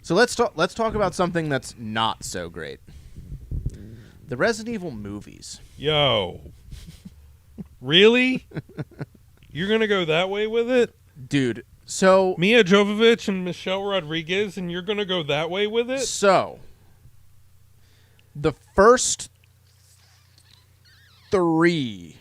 So let's talk about something that's not so great. The Resident Evil movies. Yo. Really? You're going to go that way with it? Dude, so... Mia Jovovich and Michelle Rodriguez, and you're going to go that way with it? So, the first three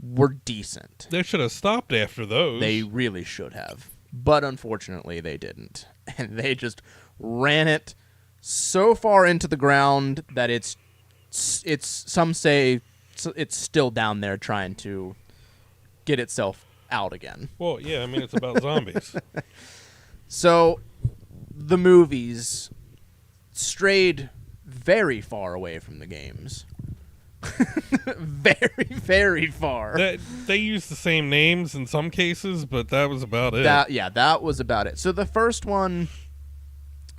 were decent. They should have stopped after those. They really should have. But unfortunately, they didn't. And they just ran it so far into the ground that it's some say it's still down there trying to get itself out again. Well, yeah, I mean, it's about zombies. So, the movies strayed very far away from the games. Very, very far. They use the same names in some cases, but that was about it. That was about it. So the first one,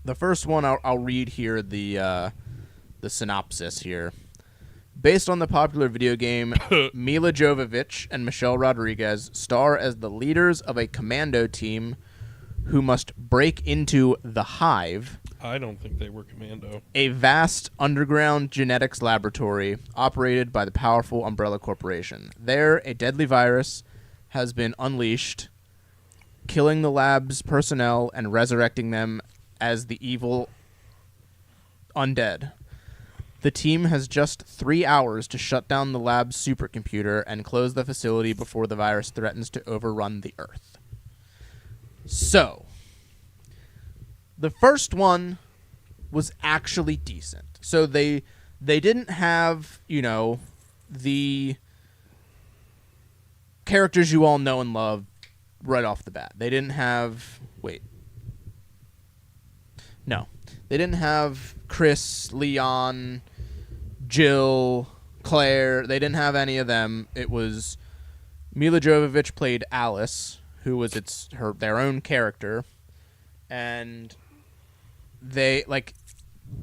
I'll read here the synopsis here. Based on the popular video game, Mila Jovovich and Michelle Rodriguez star as the leaders of a commando team who must break into the Hive. I don't think they were commando. A vast underground genetics laboratory operated by the powerful Umbrella Corporation. There, a deadly virus has been unleashed, killing the lab's personnel and resurrecting them as the evil undead. The team has just 3 hours to shut down the lab's supercomputer and close the facility before the virus threatens to overrun the Earth. So, the first one was actually decent. So they didn't have, the characters you all know and love right off the bat. They didn't have... They didn't have Chris, Leon, Jill, Claire. They didn't have any of them. It was Mila Jovovich played Alice, who was their own character. And they,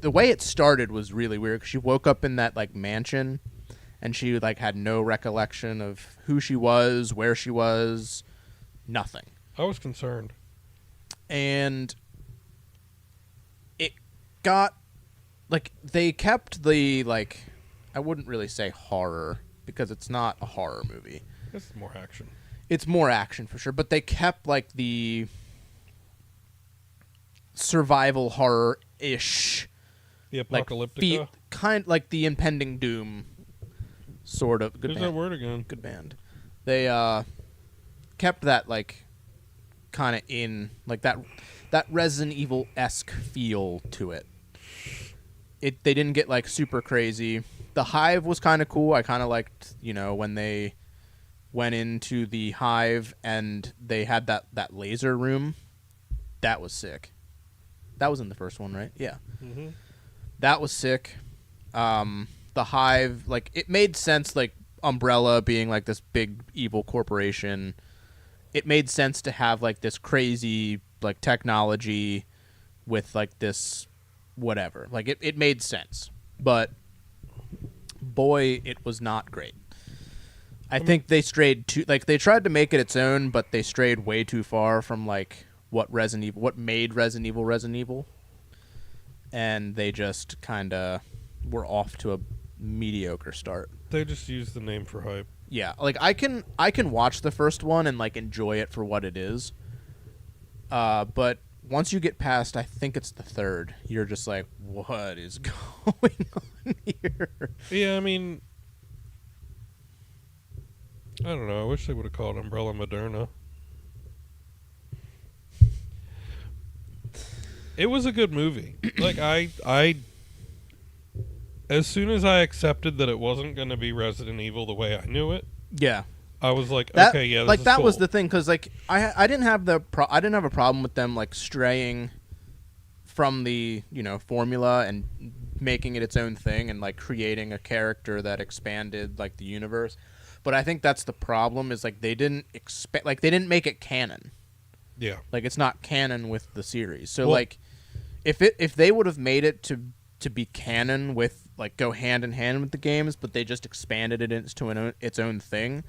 the way it started was really weird, 'cause she woke up in that, mansion, and she, had no recollection of who she was, where she was, nothing. I was concerned. And it got, they kept the, I wouldn't really say horror, because it's not a horror movie. It's more action. It's more action, for sure, but they kept, the survival horror-ish. The apocalyptica? Kind like the impending doom, sort of. Good There's band. that word again. Good band. They kept that, kind of in, that Resident Evil-esque feel to it. They didn't get, super crazy. The Hive was kind of cool. I kind of liked, when they went into the Hive and they had that laser room. That was sick. That was in the first one, right? Yeah. Mm-hmm. That was sick. The Hive, it made sense, Umbrella being, this big evil corporation. It made sense to have, this crazy, technology with, this whatever. It made sense. But, boy, it was not great. I think they strayed too... they tried to make it its own, but they strayed way too far from, what made Resident Evil, and they just kind of were off to a mediocre start. They just used the name for hype. Yeah, I can watch the first one and enjoy it for what it is. But once you get past, I think it's the third, you're just what is going on here? Yeah, I mean, I don't know. I wish they would have called Umbrella Moderna. It was a good movie. I as soon as I accepted that it wasn't going to be Resident Evil the way I knew it, yeah, I was this that is that cool. was the thing, because I didn't have I didn't have a problem with them straying from the formula and making it its own thing and creating a character that expanded the universe. But I think that's the problem, is they didn't they didn't make it canon. Yeah. It's not canon with the series. So if they would have made it to be canon with go hand in hand with the games, but they just expanded it into its own thing,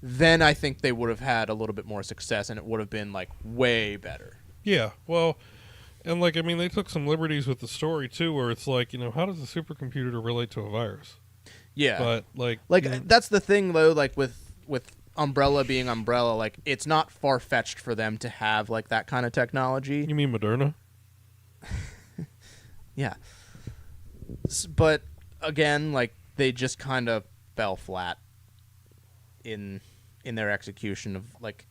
then I think they would have had a little bit more success, and it would have been like way better. Yeah, well, and like I mean, they took some liberties with the story too, where it's like, how does a supercomputer relate to a virus? Yeah, But like, that's the thing though. Like with Umbrella being Umbrella, like it's not far fetched for them to have like that kind of technology. you mean Moderna? Yeah, but again, like they just kind of fell flat in their execution of like.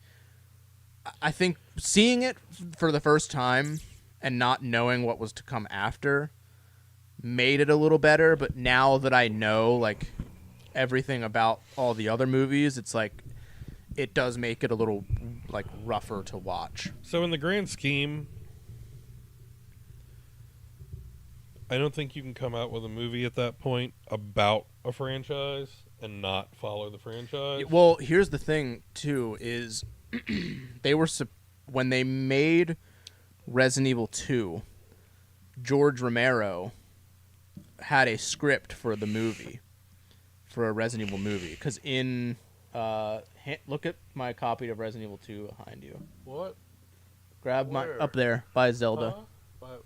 I think seeing it for the first time and not knowing what was to come after made it a little better, but now that I know like everything about all the other movies, it's like it does make it a little like rougher to watch. So in the grand scheme, I don't think you can come out with a movie at that point about a franchise and not follow the franchise. Well, here's the thing too is they were when they made Resident Evil 2, George Romero had a script for the movie, for a Resident Evil movie, because in look at my copy of Resident Evil 2 behind you. What? Grab Where? my up there by Zelda, Huh?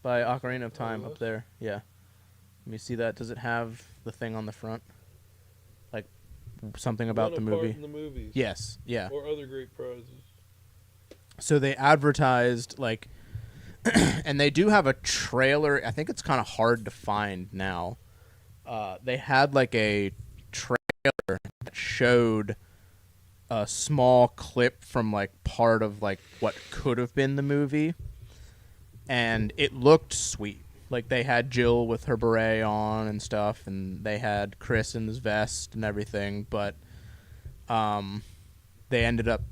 by Ocarina of Time this? up there. Yeah, let me see that. Does it have the thing on the front, like something about the movie? In the movies. Yes, yeah. Or other great prizes. So they advertised like, and they do have a trailer. I think it's kind of hard to find now. They had like a trailer that showed a small clip from like part of like what could have been the movie, and it looked sweet. Like they had Jill with her beret on and stuff, and they had Chris in his vest and everything, but they ended up,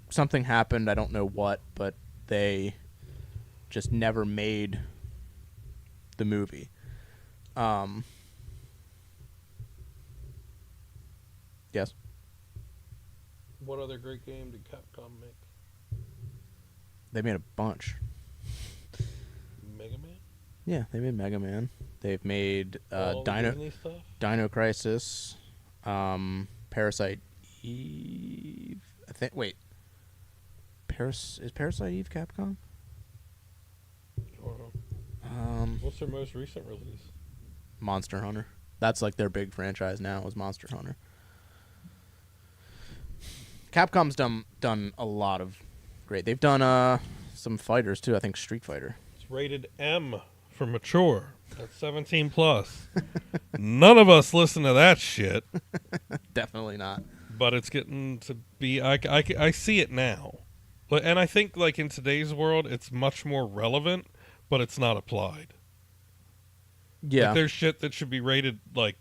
something happened, I don't know what, but they just never made the movie. Yes. What other great game did Capcom make? They made a bunch. Mega Man? Yeah, they made Mega Man. They've made All the Disney stuff? Dino Crisis, Parasite Eve. I think. Wait, is Parasite Eve Capcom? What's their most recent release? Monster Hunter. That's like their big franchise now. Was Monster Hunter. Capcom's done a lot of great. They've done some fighters too. I think Street Fighter. It's rated M for mature. That's 17 plus. None of us listen to that shit. Definitely not. But it's getting to be. I see it now, and I think like in today's world, it's much more relevant, but it's not applied. Yeah, like, there's shit that should be rated like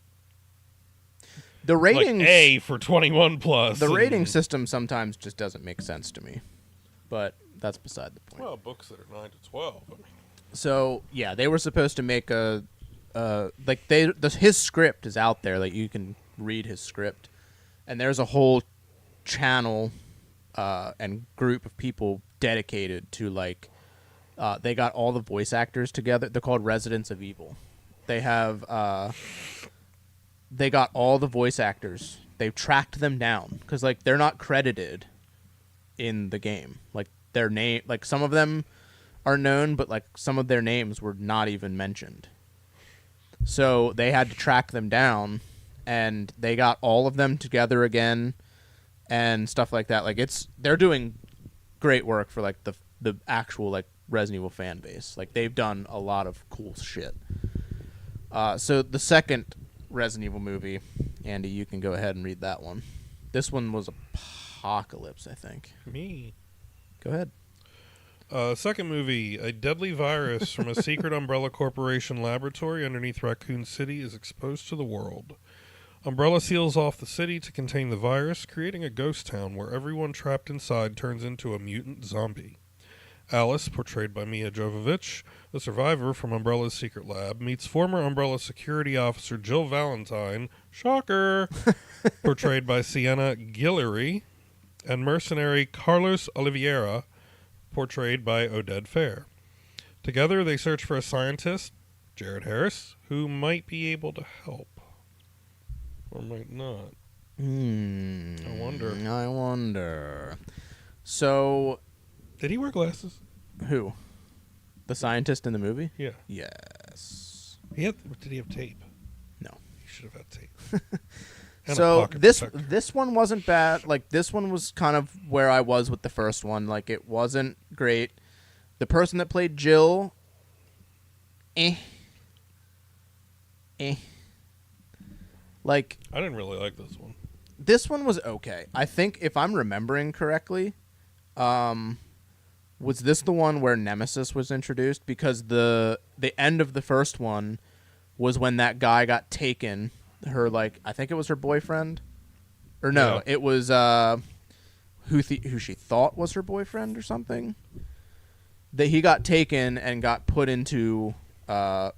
the ratings, like A for 21 plus. The rating system sometimes just doesn't make sense to me, but that's beside the point. Well, books that are 9 to 12. I mean. So yeah, they were supposed to make his script is out there. Like you can read his script, and there's a whole channel and group of people dedicated to like. They got all the voice actors together. They're called Residents of Evil. They have they got all the voice actors. They've tracked them down because like they're not credited in the game. Like their name, like some of them are known, but like some of their names were not even mentioned. So they had to track them down, and they got all of them together again, and stuff like that. Like they're doing great work for like the actual like Resident Evil fan base. Like they've done a lot of cool shit. So the second Resident Evil movie, Andy, you can go ahead and read that one. This one was Apocalypse, I think. Me. Go ahead. Second movie, a deadly virus from a secret Umbrella Corporation laboratory underneath Raccoon City is exposed to the world. Umbrella seals off the city to contain the virus, creating a ghost town where everyone trapped inside turns into a mutant zombie. Alice, portrayed by Mia Jovovich, the survivor from Umbrella's secret lab, meets former Umbrella security officer Jill Valentine, shocker, portrayed by Sienna Guillory, and mercenary Carlos Oliveira, portrayed by Oded Fair. Together, they search for a scientist, Jared Harris, who might be able to help. Or might not. I wonder. So, Did he wear glasses? who? The scientist in the movie? Yeah. Yes. Did he have tape? No. He should have had tape. And a So pocket this protector. this one wasn't bad. Like this one was kind of where I was with the first one. Like it wasn't great. The person that played Jill, eh. Like I didn't really like this one. this one was okay. I think if I'm remembering correctly, was this the one where Nemesis was introduced? Because the end of the first one was when that guy got taken. I think it was her boyfriend, or no, Yeah. it was who she thought was her boyfriend or something. That he got taken and got put into, got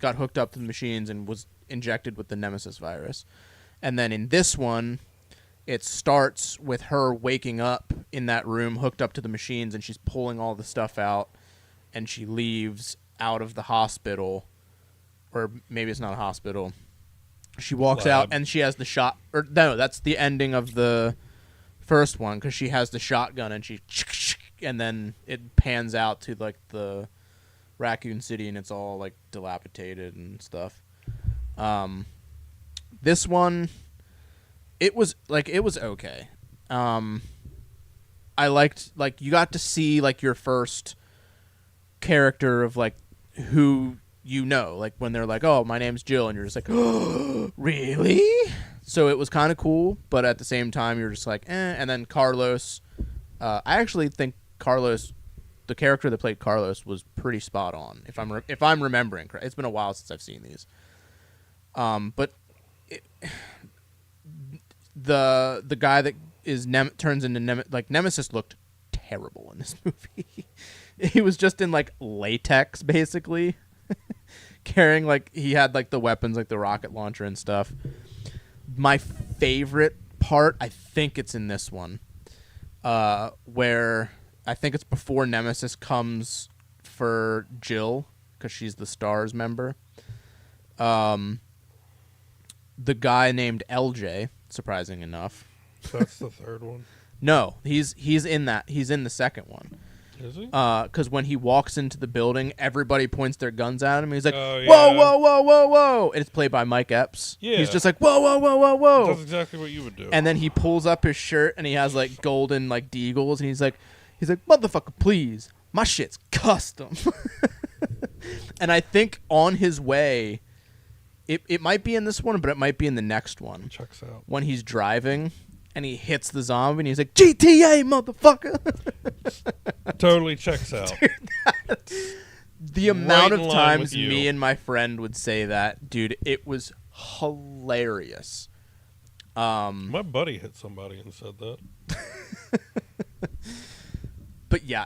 hooked up to the machines and was injected with the Nemesis virus. And then in this one, it starts with her waking up in that room hooked up to the machines, and she's pulling all the stuff out, and she leaves out of the hospital, or maybe it's not a hospital. She walks out and she has the shot. Or no, that's the ending of the first one because she has the shotgun and and then it pans out to like the Raccoon City and it's all like dilapidated and stuff. This one, it was okay. I liked like you got to see like your first character of like who. Like when they're like, "Oh, my name's Jill," and you're just like, "Oh, really?" So it was kind of cool, but at the same time, you're just like, "Eh." And then Carlos, I actually think Carlos, the character that played Carlos, was pretty spot on. If I'm remembering correct, it's been a while since I've seen these. But the guy that is turns into Nemesis looked terrible in this movie. He was just in like latex, basically. Carrying like he had like the weapons like the rocket launcher and stuff. My favorite part, I think it's in this one, where I think it's before Nemesis comes for Jill because she's the STARS member. The guy named LJ, surprising enough. That's the third one. No, he's in that. He's in the second one. Is he? Because when he walks into the building, everybody points their guns at him. He's like, Oh, yeah. "Whoa, whoa, whoa, whoa, whoa!" And it's played by Mike Epps. Yeah. He's just like, "Whoa, whoa, whoa, whoa, whoa!" That's exactly what you would do. And then he pulls up his shirt and he has like golden like deagles, and he's like, "Motherfucker, please, my shit's custom." And I think on his way, it might be in this one, but it might be in the next one. Checks out. When he's driving. And he hits the zombie, and he's like, "GTA, motherfucker!" Totally checks out. Dude, the amount Right of in line times with you. me and my friend would say that, dude, it was hilarious. My buddy hit somebody and said that. But yeah,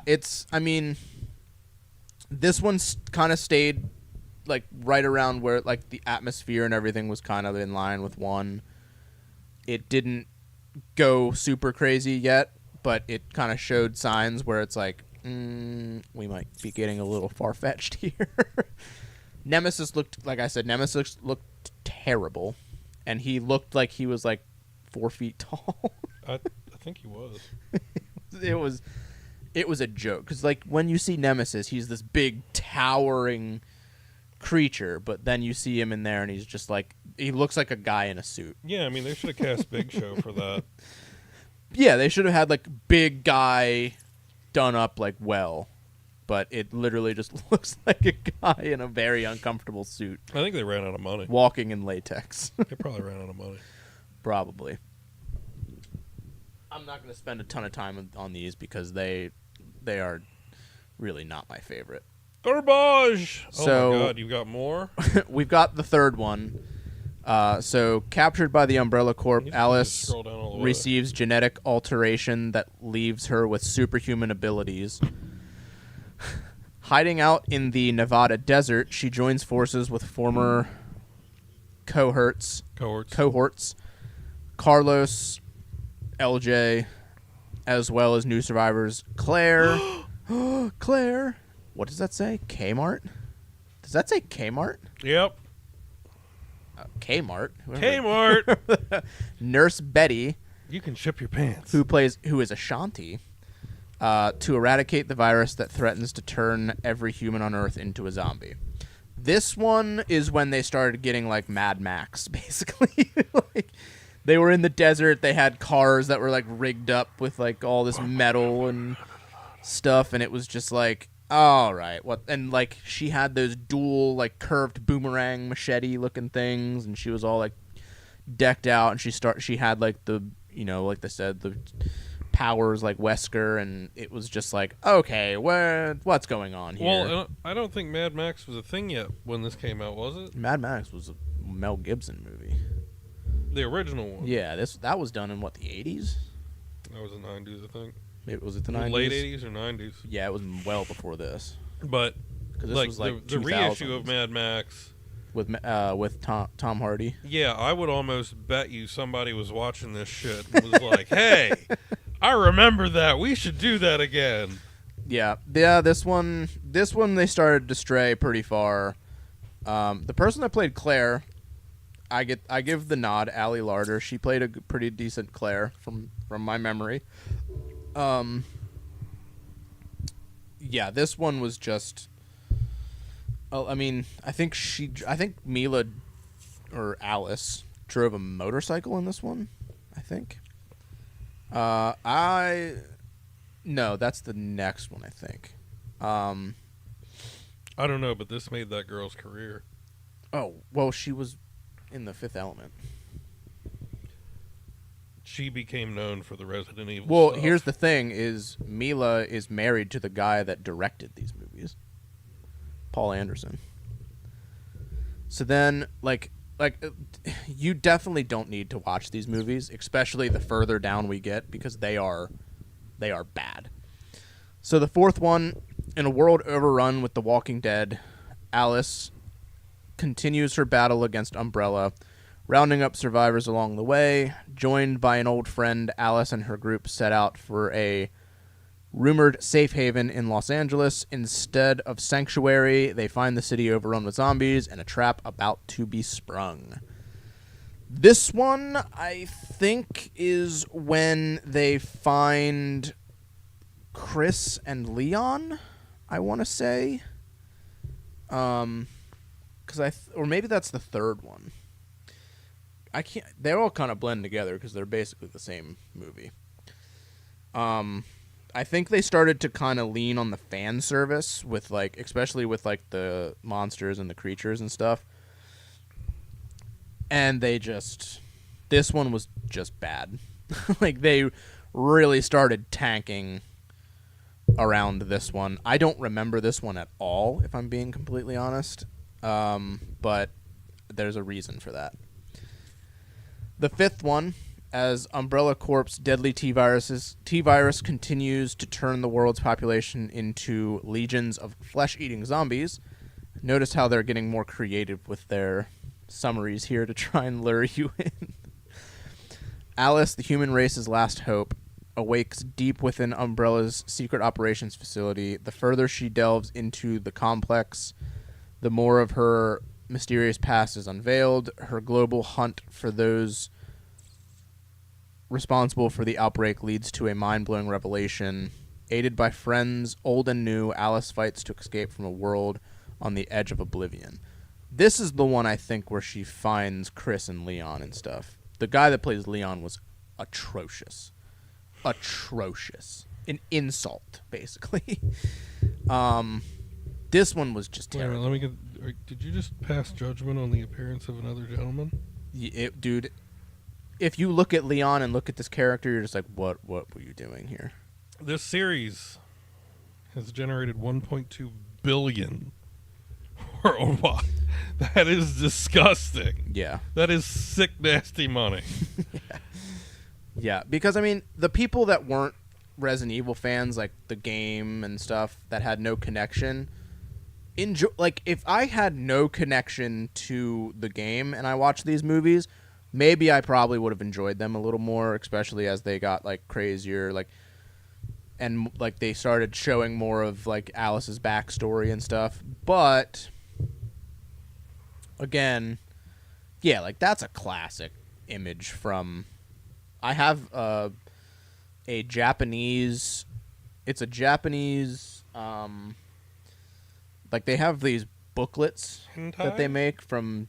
this one's kind of stayed like right around where like the atmosphere and everything was kind of in line with one. It didn't go super crazy yet, but it kind of showed signs where it's like, we might be getting a little far-fetched here. Nemesis looked terrible, and he looked like he was like 4 feet tall. I think he was. It was a joke because like when you see Nemesis, he's this big towering creature, but then you see him in there and he's just like he looks like a guy in a suit. Yeah, I mean they should have cast Big Show for that. Yeah, they should have had like big guy done up like well, but it literally just looks like a guy in a very uncomfortable suit I think they ran out of money. walking in latex. They probably ran out of money. Probably. I'm not going to spend a ton of time on these because they are really not my favorite. Garbage! So- Oh my god, you got more? We've got the third one. So, captured by the Umbrella Corp, You can just Alice scroll down all the way. receives genetic alteration that leaves her with superhuman abilities. Hiding out in the Nevada desert, she joins forces with former cohorts Carlos, LJ, as well as new survivors Claire. Claire. What does that say? Kmart? Does that say Kmart? Yep. Kmart. Kmart. Nurse Betty, You can ship your pants. who is Ashanti, to eradicate the virus that threatens to turn every human on Earth into a zombie. This one is when they started getting like Mad Max, basically. Like, they were in the desert. They had cars that were like rigged up with like all this metal and stuff, and it was just like, all right, what? And like she had those dual like curved boomerang machete looking things, and she was all like decked out, and she had like the, you know, like they said, the powers like Wesker, and it was just like, okay, what's going on here? Well, I don't think Mad Max was a thing yet when this came out, was it? Mad Max was a Mel Gibson movie. The original one. Yeah, that was done in what, the 80s? That was the 90s, I think. Was it the 90s? Late 80s or 90s. Yeah, it was well before this. But This like, was like the reissue of Mad Max with Tom Hardy. Yeah, I would almost bet you somebody was watching this shit and was like, "Hey, I remember that. We should do that again." Yeah. This one they started to stray pretty far. The person that played Claire, I give the nod. Ali Larder. She played a pretty decent Claire from my memory. Yeah, this one was just. I mean, I think Mila or Alice drove a motorcycle in this one. I think. No, that's the next one. I think. I don't know, but this made that girl's career. Oh well, she was in The Fifth Element. She became known for the Resident Evil Well, stuff. here's the thing: is Mila is married to the guy that directed these movies, Paul Anderson. So then, like, you definitely don't need to watch these movies, especially the further down we get, because they are bad. So the fourth one, in a world overrun with the Walking Dead, Alice continues her battle against Umbrella, rounding up survivors along the way. Joined by an old friend, Alice and her group set out for a rumored safe haven in Los Angeles. Instead of sanctuary, they find the city overrun with zombies and a trap about to be sprung. This one, I think, is when they find Chris and Leon, I want to say. Or maybe that's the third one. I can't. They all kind of blend together because they're basically the same movie. I think they started to kind of lean on the fan service with like, especially with like the monsters and the creatures and stuff. And this one was just bad. Like they really started tanking around this one. I don't remember this one at all, if I'm being completely honest. But there's a reason for that. The fifth one, as Umbrella Corp's deadly T-virus continues to turn the world's population into legions of flesh-eating zombies. Notice how they're getting more creative with their summaries here to try and lure you in. Alice, the human race's last hope, awakes deep within Umbrella's secret operations facility. The further she delves into the complex, the more of her mysterious past is unveiled. Her global hunt for those responsible for the outbreak leads to a mind-blowing revelation. Aided by friends, old and new, Alice fights to escape from a world on the edge of oblivion. This is the one, I think, where she finds Chris and Leon and stuff. The guy that plays Leon was atrocious. Atrocious. An insult, basically. This one was just terrible. Wait, let me get. Did you just pass judgment on the appearance of another gentleman? Dude, if you look at Leon and look at this character, you're just like, what were you doing here? This series has generated 1.2 billion worldwide. That is disgusting. Yeah. That is sick, nasty money. Yeah, because, I mean, the people that weren't Resident Evil fans, like the game and stuff, that had no connection, like, if I had no connection to the game and I watched these movies, maybe I probably would have enjoyed them a little more, especially as they got, like, crazier, like, and, like, they started showing more of, like, Alice's backstory and stuff. But, again, Yeah, like that's a classic image from. I have a Japanese. It's a Japanese. Like they have these booklets Hentai? that they make from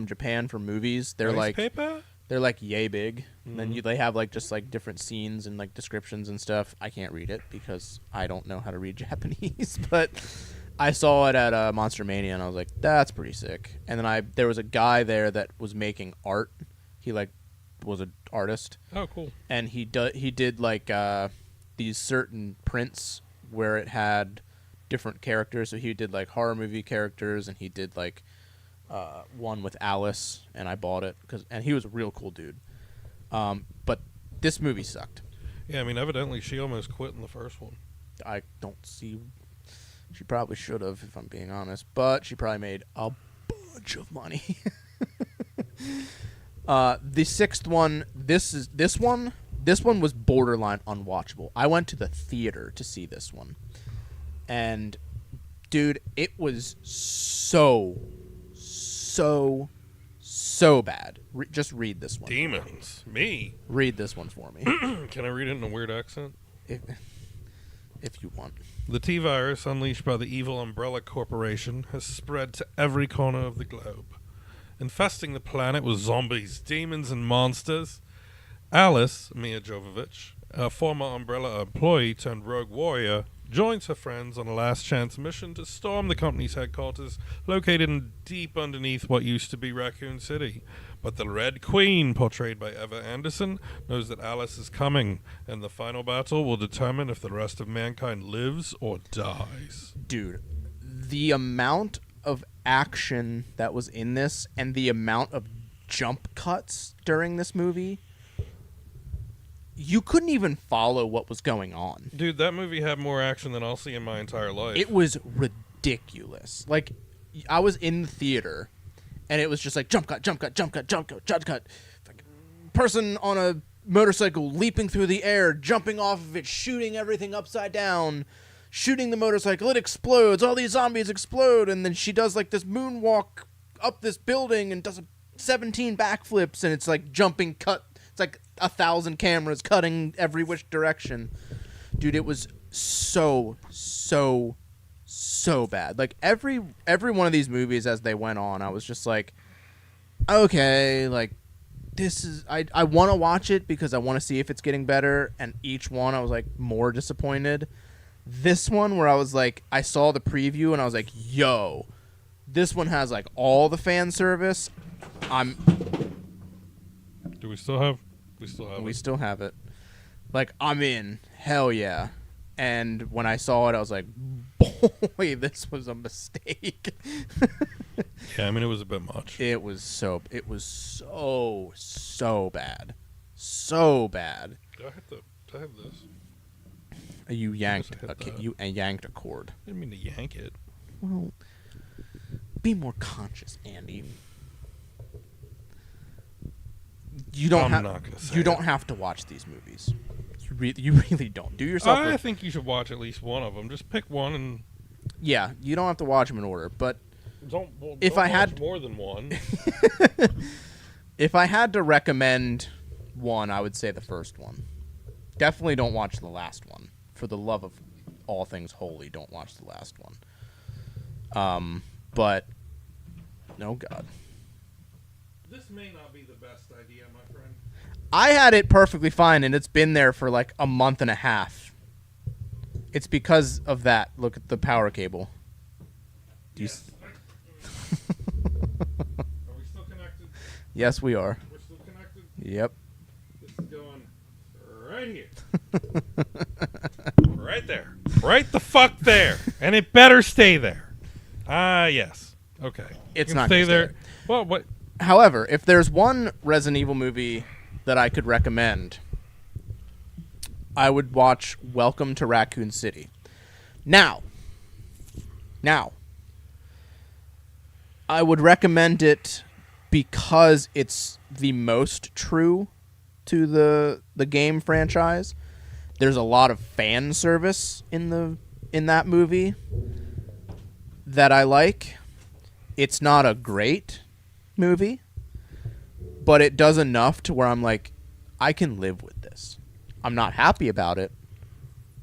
Japan for movies. They're Rice like paper? they're like yay big. And then they have like just like different scenes and like descriptions and stuff. I can't read it because I don't know how to read Japanese, but I saw it at Monster Mania and I was like, that's pretty sick. And then there was a guy there that was making art. He like was an artist. Oh, cool. And he did like these certain prints where it had different characters. So he did like horror movie characters, and he did like one with Alice, and I bought it and he was a real cool dude. But this movie sucked. Yeah, I mean, evidently she almost quit in the first one. I don't see. She probably should have, if I'm being honest, but she probably made a bunch of money. The sixth one, this one was borderline unwatchable. I went to the theater to see this one, and dude, it was so bad. Just read this one. Demons. Me. Read this one for me. Can I read it in a weird accent? If you want. The T-virus, unleashed by the evil Umbrella Corporation, has spread to every corner of the globe, infesting the planet with zombies, demons, and monsters. Alice, Mia Jovovich, a former Umbrella employee turned rogue warrior, joins her friends on a last-chance mission to storm the company's headquarters, located deep underneath what used to be Raccoon City. But the Red Queen, portrayed by Eva Anderson, knows that Alice is coming, and the final battle will determine if the rest of mankind lives or dies. Dude, the amount of action that was in this and the amount of jump cuts during this movie, you couldn't even follow what was going on. Dude, that movie had more action than I'll see in my entire life. It was ridiculous. Like, I was in the theater, and it was just like jump cut, jump cut, jump cut, jump cut, jump cut. Person on a motorcycle leaping through the air, jumping off of it, shooting everything upside down, shooting the motorcycle. It explodes. All these zombies explode, and then she does like this moonwalk up this building and does 17 backflips, and it's like jumping cut. It's like 1,000 cameras cutting every which direction. Dude, it was so bad. Like every one of these movies as they went on, I was just like, okay, like this is I want to watch it because I want to see if it's getting better, and each one I was like more disappointed. This one where I was like, I saw the preview and I was like, yo, this one has like all the fan service. Do we still have? We still have it. Like, I'm in. Hell yeah. And when I saw it, I was like, boy, this was a mistake. Yeah, I mean, it was a bit much. It was so bad. So bad. Do I have this? You yanked a cord. I didn't mean to yank it. Well, be more conscious, Andy. You don't have to watch these movies. You really don't. Do yourself. I think you should watch at least one of them. Just pick one and. Yeah, you don't have to watch them in order. But don't I had watch more than one. If I had to recommend one, I would say the first one. Definitely don't watch the last one. For the love of all things holy, don't watch the last one. But no, God. This may not be the best idea, my friend. I had it perfectly fine, and it's been there for like a month and a half. It's because of that. Look at the power cable. Yes. Are we still connected? Yes, we are. We're still connected? Yep. This is going right here. Right there. Right the fuck there. And it better stay there. Yes. Okay. It's You can not stay gonna there. stay Well, what? However, if there's one Resident Evil movie that I could recommend, I would watch Welcome to Raccoon City. Now, I would recommend it because it's the most true to the game franchise. There's a lot of fan service in that movie that I like. It's not a great movie, but it does enough to where I'm like, I can live with this. I'm not happy about it,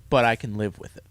but I can live with it.